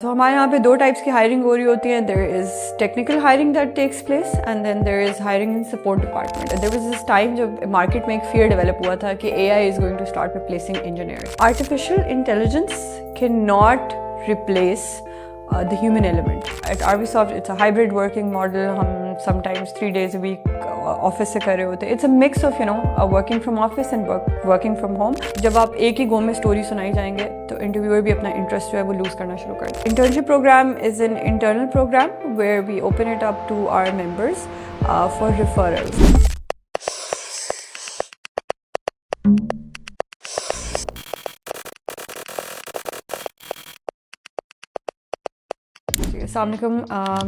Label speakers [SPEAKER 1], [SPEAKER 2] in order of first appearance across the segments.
[SPEAKER 1] तो हमारे यहाँ पे 2 टाइप्स की हायरिंग हो रही होती है. There is technical hiring that takes place and then there is hiring in support department. There was this time जब मार्केट में एक फियर डेवलप हुआ था कि AI is going to start replacing engineers. Artificial intelligence can not replace the human element. At Arbisoft, it's a hybrid working model. हम sometimes 3 days a week office से कर रहे होते हैं. It's a mix of working from office and working from home. जब आप एक ही गो में स्टोरी सुनाई जाएंगे तो इंटरव्यूअर भी अपना इंटरेस्ट जो है वो लूज करना शुरू कर दें. Internship program is an internal program where we open it up to our members for referrals. Assalamualaikum,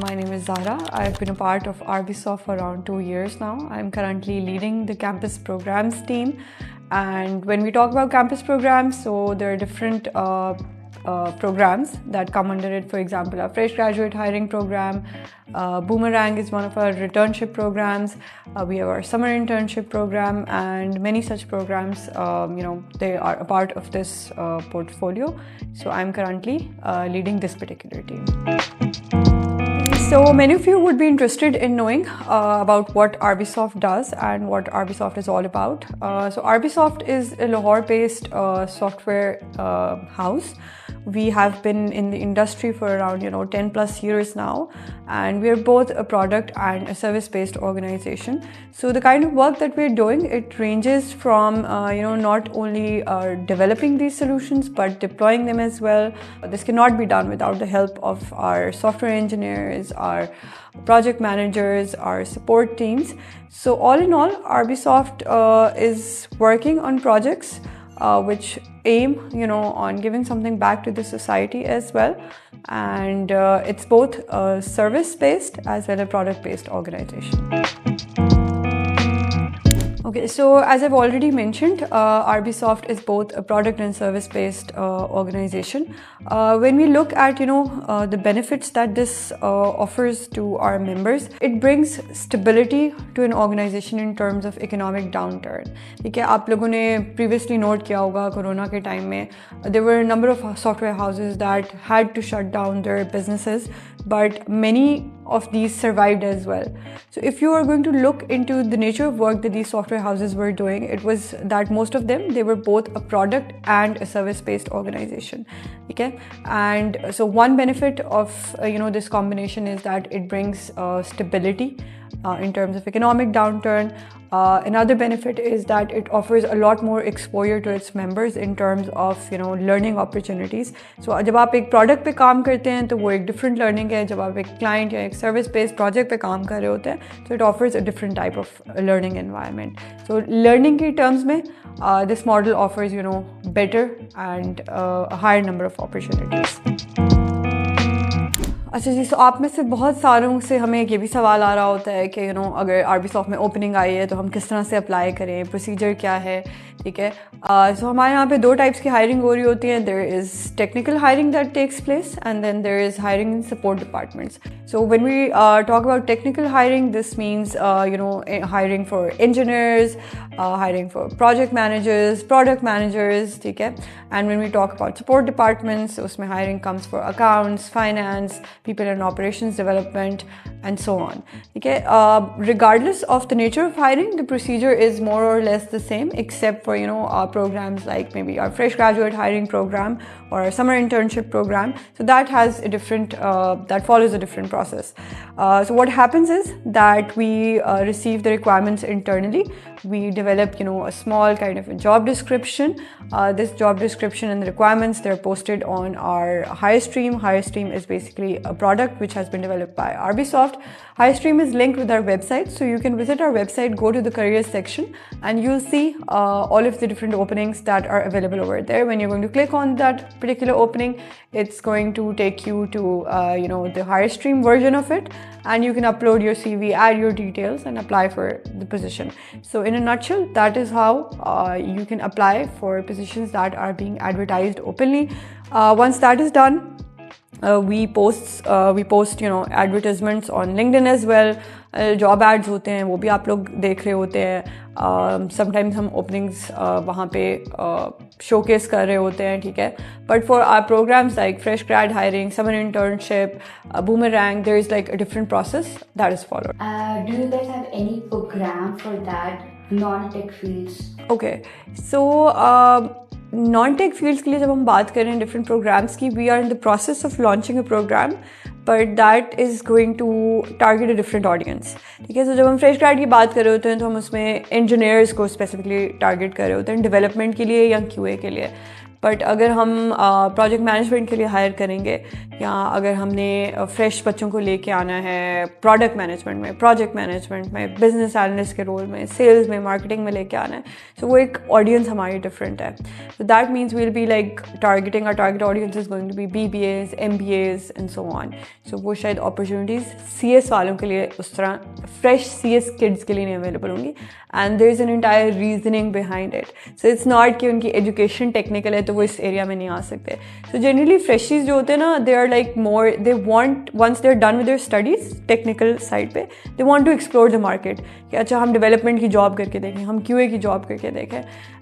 [SPEAKER 1] my name is Zahra. I've been a part of Arbisoft for around 2 years now. I'm currently leading the campus programs team. And when we talk about campus programs, so there are different programs that come under it. For example, our fresh graduate hiring program, Boomerang is one of our returnship programs. We have our summer internship program and many such programs. They are a part of this portfolio. So I'm currently leading this particular team. So many of you would be interested in knowing about what Arbisoft does and what Arbisoft is all about. So Arbisoft is a Lahore-based software house. We have been in the industry for around 10 plus years now, and we are both a product and a service-based organization. So the kind of work that we're doing, it ranges from not only developing these solutions but deploying them as well. This cannot be done without the help of our software engineers, our project managers, our support teams. So all in all, Arbisoft is working on projects which aim on giving something back to the society as well, and it's both a service based as well as product based organization. Okay, so as I've already mentioned, Arbisoft is both a product and service-based organization. When we look at the benefits that this offers to our members, it brings stability to an organization in terms of economic downturn. ठीक है, आप लोगों ने previously note किया होगा corona के time में there were a number of software houses that had to shut down their businesses, but many of these survived as well. So if you are going to look into the nature of work that these software houses were doing, it was that most of them, they were both a product and a service-based organization. Okay, and so one benefit of this combination is that it brings stability in terms of economic downturn. Another benefit is that it offers a lot more exposure to its members in terms of learning opportunities. So जब आप एक product पे काम करते हैं तो वो एक different learning है. जब आप एक client या एक service based project पे काम कर रहे होते हैं so it offers a different type of learning environment. So learning की terms में this model offers better and a higher number of opportunities. अच्छा जी, तो आप में से बहुत सारों से हमें ये भी सवाल आ रहा होता है कि अगर Arbisoft में ओपनिंग आई है तो हम किस तरह से अप्लाई करें, प्रोसीजर क्या है. ठीक है, सो हमारे यहाँ पे 2 टाइप्स की हायरिंग हो रही होती है. There is technical hiring that takes place and then there is hiring in support departments. So when we talk about technical hiring, this means hiring for engineers, hiring for project managers, product managers. ठीक है, and when we talk about support departments, उसमें hiring comes for accounts, finance, people in operations development, and so on. ठीक है, regardless of the nature of hiring, the procedure is more or less the same, except for our programs like maybe our fresh graduate hiring program or our summer internship program. So that has a different, that follows a different process. So what happens is that we receive the requirements internally. We develop a small kind of a job description. This job description and the requirements, they're posted on our HireStream. HireStream is basically a product which has been developed by Arbisoft. HireStream is linked with our website, so you can visit our website, go to the careers section, and you'll see all of the different openings that are available over there. When you're going to click on that particular opening, it's going to take you to the HireStream version of it, and you can upload your CV, add your details, and apply for the position. So in a nutshell, that is how you can apply for positions that are being advertised openly. Once that is done, we post advertisements on LinkedIn as well. Job ads होते हैं वो भी आप लोग देख रहे होते हैं. समटाइम्स हम ओपनिंग्स वहाँ पे शोकेस कर रहे होते हैं, ठीक है. But for our programs like fresh grad hiring, summer internship, boomerang, there is like a different process that is followed.
[SPEAKER 2] Do you guys have any program for that non-tech fields?
[SPEAKER 1] Okay, so non tech fields के लिए जब हम बात करें different programs की, we are in the process of launching a program, but that is going to target a different audience, ठीक है. सो जब हम फ्रेश ग्रेड की बात कर रहे होते हैं तो हम उसमें इंजीनियर्स को स्पेसिफिकली टारगेट कर रहे होते हैं, डेवलपमेंट के लिए या QA के लिए. बट अगर हम प्रोजेक्ट मैनेजमेंट के लिए हायर करेंगे, या अगर हमने फ्रेश बच्चों को लेके आना है प्रोडक्ट मैनेजमेंट में, प्रोजेक्ट मैनेजमेंट में, बिजनेस एनालिस्ट के रोल में, सेल्स में, मार्केटिंग में लेके आना है, सो वो एक ऑडियंस हमारी डिफरेंट है. So that means we will be like targeting, our target audience is going to be BBAs, MBAs and so on. So वो शायद अपॉर्चुनिटीज़ CS वालों के लिए उस तरह फ्रेश CS किड्स के लिए नहीं अवेलेबल होंगी. And there is an entire reasoning behind it. So it's not कि उनकी एजुकेशन टेक्निकल है तो वो इस एरिया में नहीं आ सकते. सो जनरली फ्रेशीज जो होते हैं ना, they are like more, they want once they are done with their studies technical side पे, they want to explore the market कि अच्छा हम डेवलपमेंट की जॉब करके देखें, हम QA की जॉब करके देखें,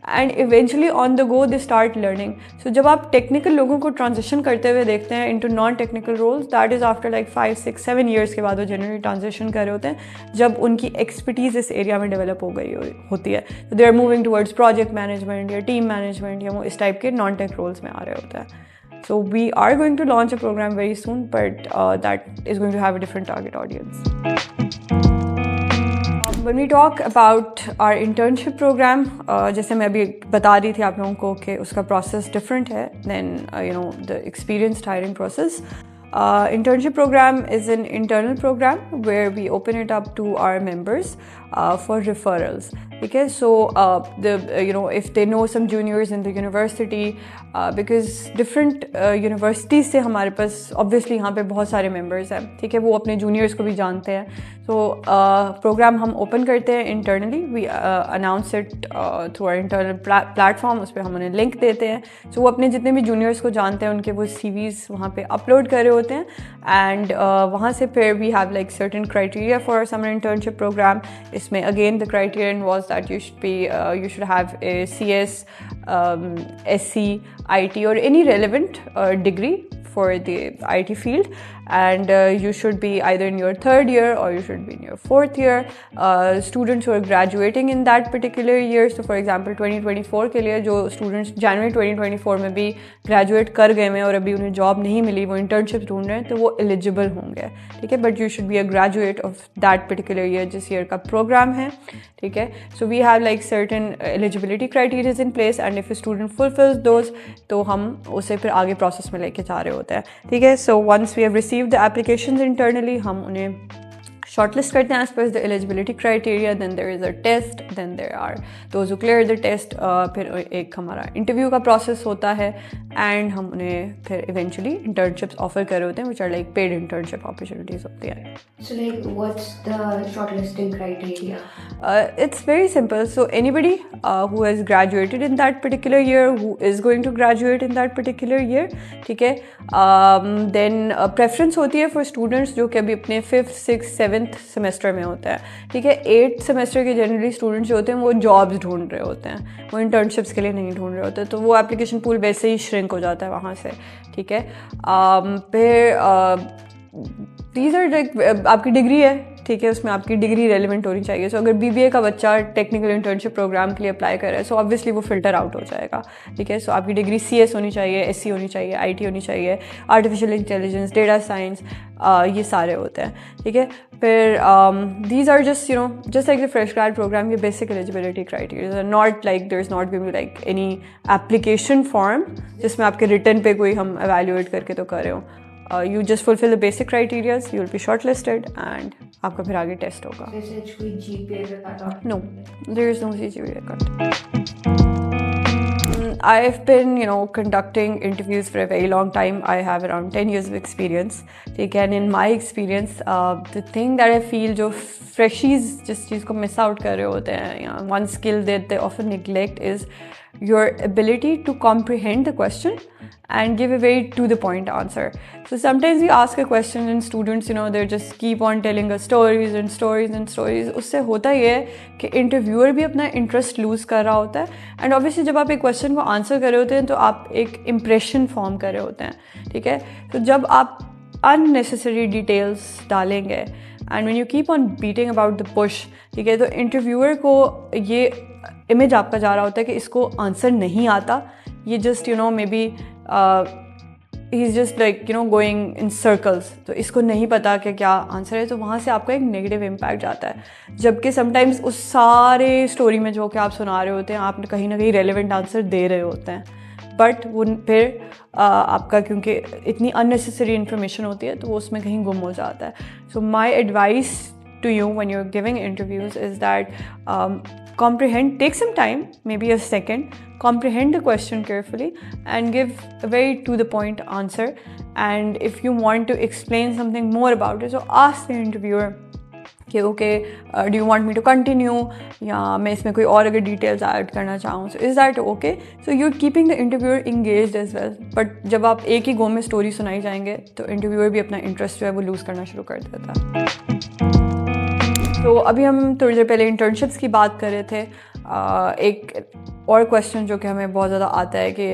[SPEAKER 1] and eventually on the go they start learning. So जब आप टेक्निकल लोगों को ट्रांजिशन करते हुए देखते हैं into non technical roles, that is after like 5, 6, 7 years के बाद वो जनरली ट्रांजिशन कर रहे होते हैं, जब उनकी एक्सपर्टीज़ इस एरिया में डेवलप हो गई होती है. तो they are moving towards project management या टीम मैनेजमेंट या वो इस टाइप के नॉन टेक रोल्स में आ रहे होते हैं. So we are going to launch a program very soon, but that is going to have a different target audience. When we talk about our internship program, जैसे मैं अभी बता रही थी आप लोगों को कि उसका process different है than the experienced hiring process. Internship program is an internal program where we open it up to our members for referrals. Okay, so if they know some juniors in the university, because different universities से हमारे पास obviously यहाँ पे बहुत सारे members हैं, ठीक है, वो अपने juniors को भी जानते हैं. So program हम open करते हैं internally, we announce it through our internal platform, उस पर हम उन्हें link देते हैं. So वो अपने जितने भी juniors को जानते हैं उनके वो CVs वहाँ पे upload कर रहे होते हैं, and वहाँ से फिर we have like certain criteria for our summer internship program. इसमें again the criterion was that you should have a CS, SC, IT or any relevant degree for the IT field, and you should be either in your 3rd year or you should be in your 4th year. Students who are graduating in that particular year, so for example 2024 के लिए जो students January 2024 में भी graduate कर गए हैं और अभी उन्हें job नहीं मिली, वो internships ढूंढ रहे हैं, तो वो eligible होंगे, ठीक है. But you should be a graduate of that particular year, जिस year का program है, ठीक है. So we have like certain eligibility criteria in place, and if a student fulfills those, तो हम उसे फिर आगे process में लेके जा रहे होते हैं, ठीक है. So once we have received the applications internally, हम उन्हें shortlist करते हैं as per the eligibility criteria. Then there is a test, then there are those who clear the test. फिर एक हमारा interview का process होता है, and हम उन्हें फिर eventually internships offer कर रहे होते हैं, which are like paid internship opportunities होती हैं.
[SPEAKER 2] So like what's the shortlisting criteria?
[SPEAKER 1] It's very simple. So anybody who has graduated in that particular year, who is going to graduate in that particular year, ठीक है. Then preference होती है for students जो कि अभी अपने 5th, 6th, 7th semester में होता है, ठीक है. 8th सेमेस्टर के जनरली स्टूडेंट्स जो होते हैं वो जॉब्स ढूंढ रहे होते हैं, वो इंटर्नशिप्स के लिए नहीं ढूंढ रहे होते, तो वो एप्लीकेशन पूल वैसे ही श्रिंक हो जाता है वहाँ से, ठीक है. फिर these are like आपकी डिग्री है, ठीक है, उसमें आपकी डिग्री रेलिवेंट होनी चाहिए. सो अगर BBA का बच्चा टेक्निकल इंटर्नशिप प्रोग्राम के लिए अप्लाई कर रहा है, सो ऑब्वियसली वो फिल्टर आउट हो जाएगा, ठीक है. सो आपकी डिग्री CS होनी चाहिए, SC होनी चाहिए, IT होनी चाहिए, आर्टिफिशियल इंटेलिजेंस, डेटा साइंस, ये सारे होते हैं, ठीक है. फिर these are just like the fresh grad program, ये basic eligibility criteria, not like there's not going to be like any application form जिसमें आपके रिटर्न पे कोई हम evaluate करके तो कर रहे हो. You just fulfill the basic criteria, you will be shortlisted, and आपका फिर आगे टेस्ट होगा.
[SPEAKER 2] कोई GPA पे cut?
[SPEAKER 1] No, there is no GPA cut. I've been, conducting interviews for a very long time. I have around 10 years of experience. And in my experience, the thing that I feel जो freshies जिस चीज़ को miss out कर रहे होते हैं, one skill that they often neglect is your ability to comprehend the question and give a very to the point answer. So sometimes we ask a question and students, they just keep on telling us stories and stories and stories. उससे होता ये है कि interviewer भी अपना interest lose कर रहा होता है, एंड ऑब्वियसली जब आप एक क्वेश्चन को आंसर कर रहे होते हैं तो आप एक इम्प्रेशन फॉर्म कर रहे होते हैं, ठीक है. तो जब आप अननेसेसरी डिटेल्स डालेंगे and when you keep on beating about the push, ठीक है, तो इंटरव्यूअर को ये इमेज आपका जा रहा होता है कि इसको आंसर नहीं आता, ये just may be he is just like going in circles, तो इसको नहीं पता कि क्या आंसर है, तो वहाँ से आपका एक नेगेटिव इम्पैक्ट जाता है. जबकि समटाइम्स उस सारे स्टोरी में जो कि आप सुना रहे होते हैं, आप कहीं ना कहीं रेलिवेंट आंसर दे रहे होते हैं, बट वो फिर आपका क्योंकि इतनी अननेसेसरी इन्फॉर्मेशन होती है तो वो उसमें कहीं गुम हो जाता है. So my advice to you when you're giving interviews is that comprehend, take some time, maybe a second, comprehend the question carefully and give a very to the point answer. And if you want to explain something more about it, so ask the interviewer कि okay do you want me to continue, या मैं इसमें कोई और अगर details add करना चाहूँ, so is that okay. So you are keeping the interviewer engaged as well. But जब आप एक ही गो में स्टोरी सुनाई जाएंगे तो इंटरव्यूअर भी अपना इंटरेस्ट जो है वो लूज़ करना शुरू कर देता है. तो अभी हम थोड़ी देर पहले इंटर्नशिप्स की बात कर रहे थे. एक और क्वेश्चन जो कि हमें बहुत ज़्यादा आता है कि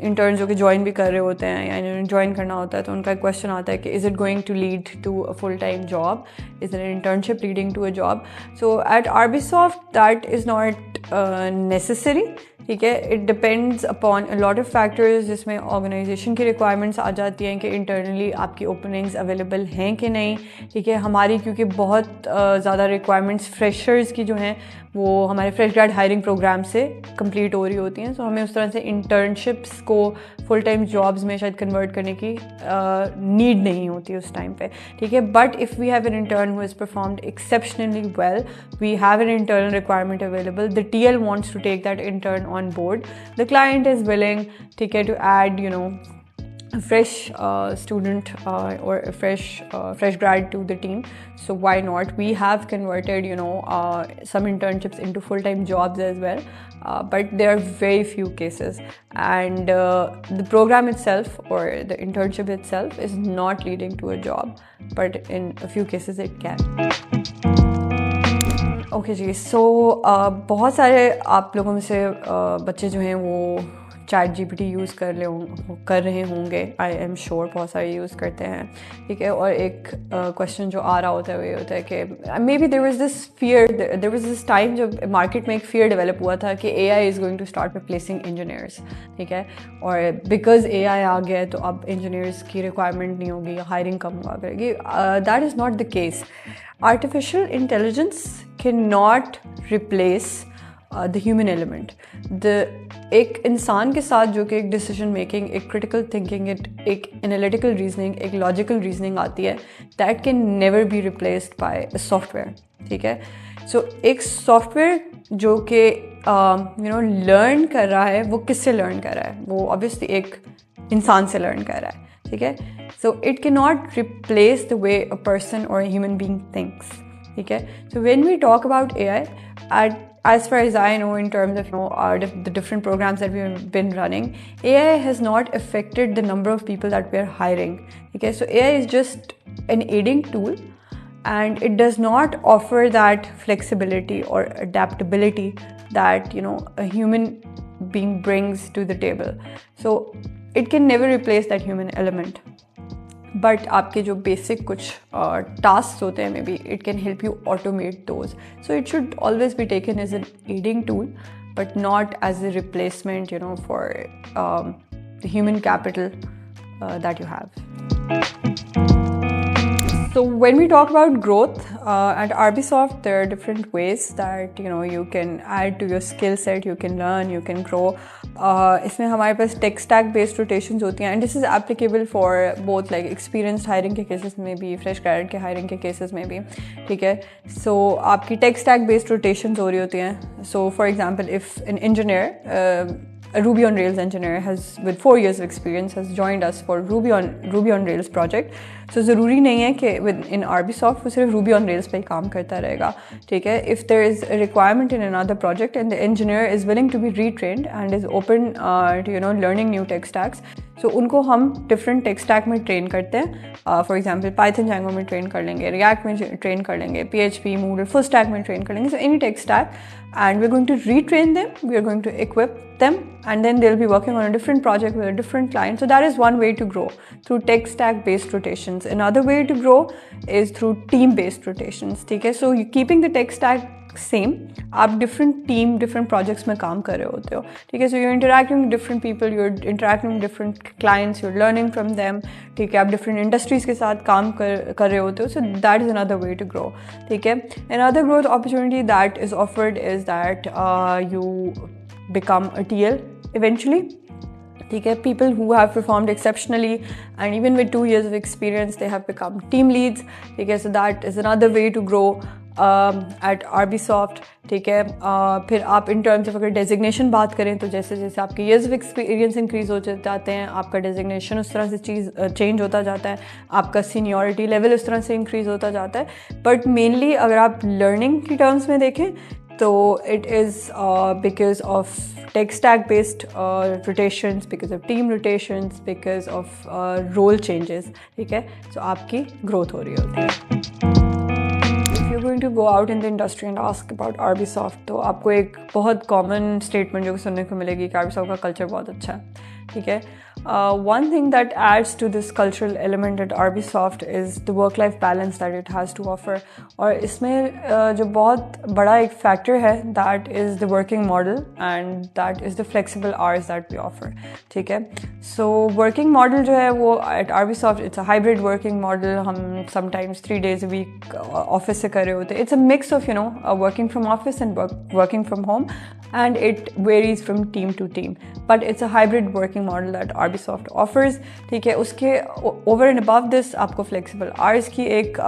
[SPEAKER 1] इंटर्न जो कि ज्वाइन भी कर रहे होते हैं या इन्होंने ज्वाइन करना होता है, तो उनका क्वेश्चन आता है कि is it going to lead to a full time job, is an internship leading to a job. So at RBSoft that is not necessary, ठीक है. It depends upon a lot of factors, जिसमें organization की requirements आ जाती हैं कि internally आपकी openings available हैं कि नहीं, ठीक है. हमारी क्योंकि बहुत ज़्यादा रिक्वायरमेंट्स फ्रेशर्स की जो हैं वो हमारे फ्रेश ग्रेड हायरिंग प्रोग्राम से कंप्लीट हो रही होती हैं, सो हमें उस तरह से इंटर्नशिप्स को फुल टाइम जॉब्स में शायद कन्वर्ट करने की नीड नहीं होती उस टाइम पे, ठीक है. But if we have an intern who has performed exceptionally well, we have an internal requirement available, the TL wants to take that intern on board, the client is willing, ठीक है, to add a fresh student or a fresh grad to the team, so why not. We have converted some internships into full-time jobs as well, but there are very few cases, and the program itself or the internship itself is not leading to a job, but in a few cases it can. Okay जी. So बहुत सारे आप लोगों में से बच्चे जो हैं वो ChatGPT यूज़ कर रहे होंगे, आई एम श्योर बहुत सारे यूज़ करते हैं, ठीक है. और एक क्वेश्चन जो आ रहा होता है वो ये होता है कि maybe there was this time जब मार्केट में एक फियर डेवलप हुआ था कि AI is going to start replacing engineers, ठीक है. और बिकॉज AI आ गया है तो अब इंजीनियर्स की रिक्वायरमेंट नहीं होगी, हायरिंग कम हुआ करेगी. That is not the case. Artificial intelligence can not replace the human element. एक इंसान के साथ जो कि एक डिसीजन मेकिंग, एक क्रिटिकल थिंकिंग, एक एनालिटिकल रीजनिंग, एक लॉजिकल रीजनिंग आती है, that can never be replaced by a software, ठीक है. सो एक सॉफ्टवेयर जो कि लर्न कर रहा है, वो किससे लर्न कर रहा है? वो ऑब्वियसली एक इंसान से लर्न कर रहा है, ठीक है. So it can not replace the way a person और ह्यूमन बीइंग थिंक्स, ठीक है. So when we talk about AI, as far as I know, in terms of the different programs that we've been running, AI has not affected the number of people that we're hiring. Okay, so AI is just an aiding tool, and it does not offer that flexibility or adaptability that a human being brings to the table. So it can never replace that human element. But आपके जो basic कुछ task होते हैं, maybe it can help you automate those. So it should always be taken as an aiding tool, but not as a replacement for the human capital that you have. So when we talk about growth at Arbisoft, there are different ways that you can add to your skill set, you can learn, you can grow. इसमें हमारे पास tech stack based rotations होती हैं, and this is applicable for both like experienced hiring के cases में भी, fresh graduate के hiring के cases में भी, ठीक है. सो आपकी टेक स्टैक बेस्ड रोटेशंस हो रही होती हैं. So for example if an engineer a Ruby on Rails engineer with 4 years of experience has joined us for Ruby on Rails project. So ज़रूरी नहीं है कि in RBSoft वो सिर्फ Ruby on Rails पे ही काम करता रहेगा, ठीक है. If there is a requirement in another project and the engineer is willing to be retrained and is open to learning new tech stacks, so उनको हम different tech stack में train करते हैं. For example, Python Django में train कर लेंगे, React में train कर लेंगे, PHP, Moodle, full stack में train कर लेंगे. So any tech stack, and we're going to retrain them, we are going to equip them, and then they'll be working on a different project with a different client. So that is one way to grow, through tech stack based rotations. Another way to grow is through team based rotations, ठीक है. So you keeping the tech stack same, आप different team, different projects में काम कर रहे होते हो, ठीक है. So you're interacting with different people, you're interacting with different clients, you're learning from them, ठीक है. आप different industries के साथ काम कर रहे होते हो. So that is another way to grow, ठीक है. Another growth opportunity that is offered is that you become a TL eventually, ठीक है. People who have performed exceptionally and even with 2 years of experience they have become team leads, ठीक है. So that is another way to grow at RBSoft, ठीक है. फिर आप in terms of अगर designation बात करें तो जैसे जैसे आपके years of experience increase हो जाते हैं, आपका designation उस तरह से change होता जाता है, आपका seniority level उस तरह से increase होता जाता है. But mainly अगर आप learning की terms में देखें तो it is because of tech stack based rotations, because of team rotations, because of role changes, ठीक है. So आपकी growth हो रही होती है. If you're going to go out in the industry and ask about RBSoft, तो आपको एक बहुत common statement जो सुनने को मिलेगी कि RBSoft का culture बहुत अच्छा है, ठीक है. One thing that adds to this cultural element at RBSoft is the work-life balance that it has to offer. और इसमें जो बहुत बड़ा एक factor है, that is the working model and that is the flexible hours that we offer, ठीक है. So working model जो है वो at RBSoft it's a hybrid working model. हम sometimes 3 days a week office से कर रहे होते. It's a mix of working from office and working from home, and it varies from team to team. But it's a hybrid working model that RBSoft offers, ठीक है. उसके over and above this आपको flexible hours की एक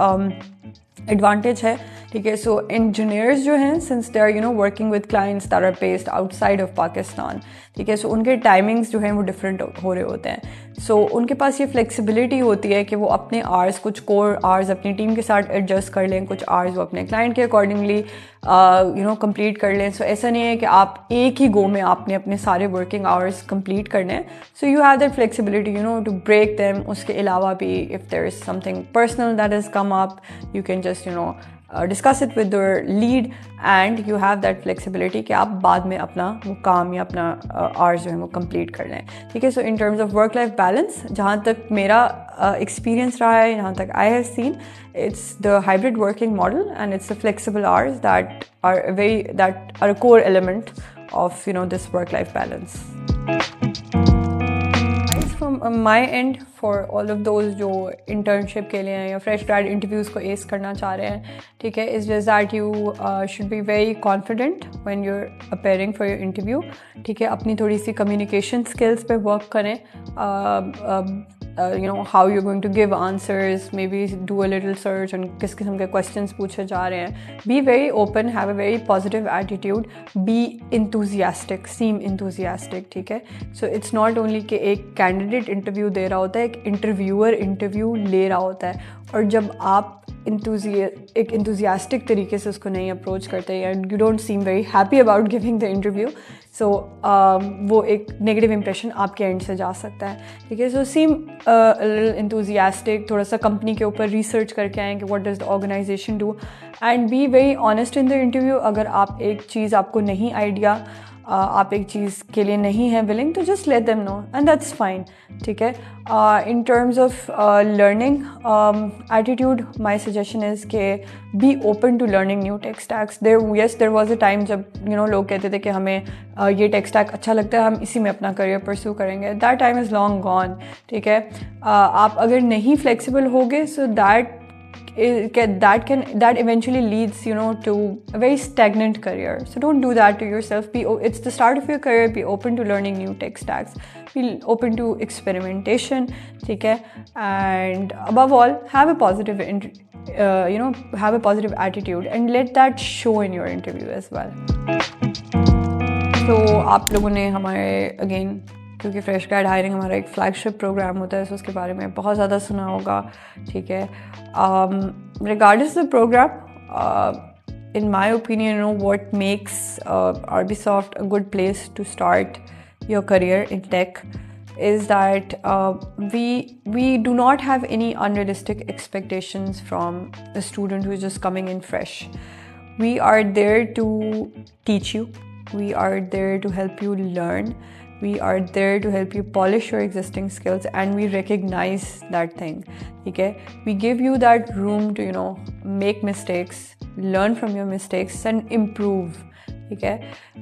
[SPEAKER 1] advantage है, ठीक है. So engineers जो हैं, since they are working with clients that are based outside of Pakistan, ठीक है. So उनके timings जो हैं वो different हो रहे होते हैं. So उनके पास ये flexibility होती है कि वो अपने hours, कुछ core hours अपनी team के साथ adjust कर लें, कुछ hours वो अपने client के accordingly complete कर लें. So ऐसा नहीं है कि आप एक ही go में आपने अपने सारे working hours complete करने हैं. So you have that flexibility, to break them. उसके अलावा भी if there is something personal that has come up, you can just discuss it with your lead, and you have that flexibility कि आप बाद में अपना वो काम या अपना hours जो है वो complete कर लें, ठीक है. So in terms of work life balance, जहाँ तक मेरा experience रहा है, जहाँ तक I have seen, it's the hybrid working model and it's the flexible hours that are a core element of this work life balance. From my end, for all of those जो internship के लिए हैं या fresh grad interviews को ace करना चाह रहे हैं, ठीक है, is just that you should be very confident when you're appearing for your interview, ठीक है. अपनी थोड़ी सी communication skills पे work करें, how you're going to give answers, maybe do a little search on किस किस्म के questions पूछे जा रहे हैं. Be very open, have a very positive attitude, be enthusiastic, seem enthusiastic, ठीक है. So it's not only कि एक candidate interview दे रहा होता है, एक interviewer interview ले रहा होता है, और जब आप एक enthusiastic तरीके से उसको नहीं approach करते and you don't seem very happy about giving the interview, so वो एक negative impression आपके end से जा सकता है, ठीक है. So seem a little enthusiastic, थोड़ा सा company के ऊपर research करके आएँ कि what does the organization do, and be very honest in the interview. अगर आप एक चीज़ आपको नहीं idea, आप एक चीज़ के लिए नहीं है willing, तो just let them know and that's fine, ठीक है. In terms of learning attitude, my suggestion is कि be open to learning new tech stacks. There was a time जब लोग कहते थे कि हमें ये tech stack अच्छा लगता है, हम इसी में अपना career pursue करेंगे. That time is long gone, ठीक है. आप अगर नहीं flexible होगे, so that eventually leads to a very stagnant career. So don't do that to yourself. It's the start of your career. Be open to learning new tech stacks, be open to experimentation, ठीक है. And above all, have a positive have a positive attitude and let that show in your interview as well. तो आप लोगों ने हमारे again, क्योंकि fresh grad hiring हमारा एक फ्लैगशिप प्रोग्राम होता है, तो उसके बारे में बहुत ज़्यादा सुना होगा, ठीक है. Regardless the program, in my opinion, what makes Arbisoft a good place to start your career in tech is that we do not have any unrealistic expectations from a student who is just coming in fresh. We are there to teach you. We are there to help you learn. We are there to help you polish your existing skills, and we recognize that thing. Okay, we give you that room to make mistakes, learn from your mistakes, and improve. Okay,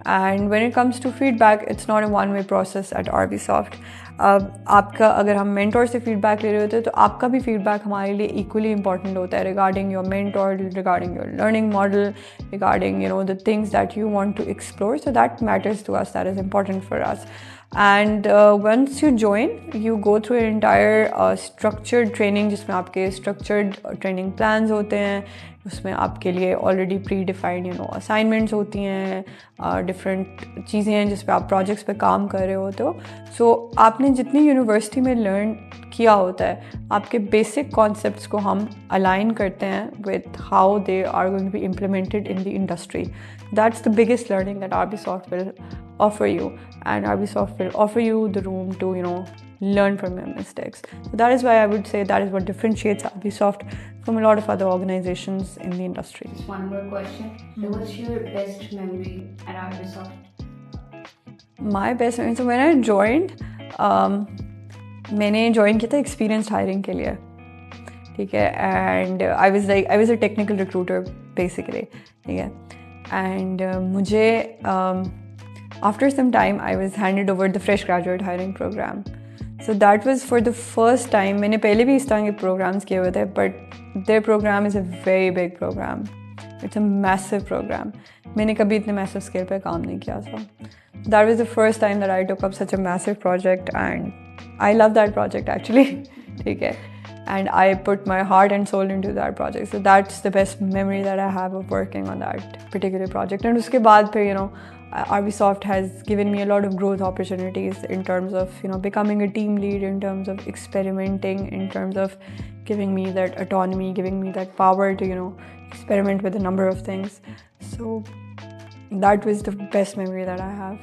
[SPEAKER 1] and when it comes to feedback, it's not a one-way process at Arbisoft. आपका अगर हम mentor से feedback ले रहे होते हैं तो आपका भी फीडबैक हमारे लिए इक्वली इंपॉर्टेंट होता है regarding your mentor, regarding your learning model, regarding the things that you want to explore. So that matters to us, that is important for us. And once you join, you go through an entire structured training जिसमें आपके structured training plans होते हैं, उसमें आपके लिए already pre-defined assignments होती हैं, different चीज़ें हैं जिस पे आप projects पे काम कर रहे होते हो. So आपने जितनी यूनिवर्सिटी में लर्न किया होता है, आपके बेसिक कॉन्सेप्ट्स को हम अलाइन करते हैं with how they are going to be implemented in the industry. That's the biggest learning that Arbisoft will offer you, and Arbisoft will offer you the room to learn from your mistakes. So that is why I would say that is what differentiates Arbisoft from a lot of other organizations in the industry.
[SPEAKER 2] Just one more question. So what's your best memory at Arbisoft?
[SPEAKER 1] My best memory, so when I joined, मैंने join किया था experienced hiring के लिए, ठीक है. And I was a technical recruiter basically, ठीक है. एंड मुझे after some time I was handed over the fresh graduate hiring program. So that was for the first time. मैंने पहले भी इस तरह के प्रोग्राम्स किए हुए थे, but their program is a very big program. It's a massive program. मैंने कभी इतने मैसिव स्केल पे काम नहीं किया था. That was the first time that I took up such a massive project, and I love that project actually. Okay, and I put my heart and soul into that project. So that's the best memory that I have of working on that particular project. And uske baad phir, Arbisoft has given me a lot of growth opportunities in terms of becoming a team lead, in terms of experimenting, in terms of giving me that autonomy, giving me that power to experiment with a number of things. So that was the best memory that I have.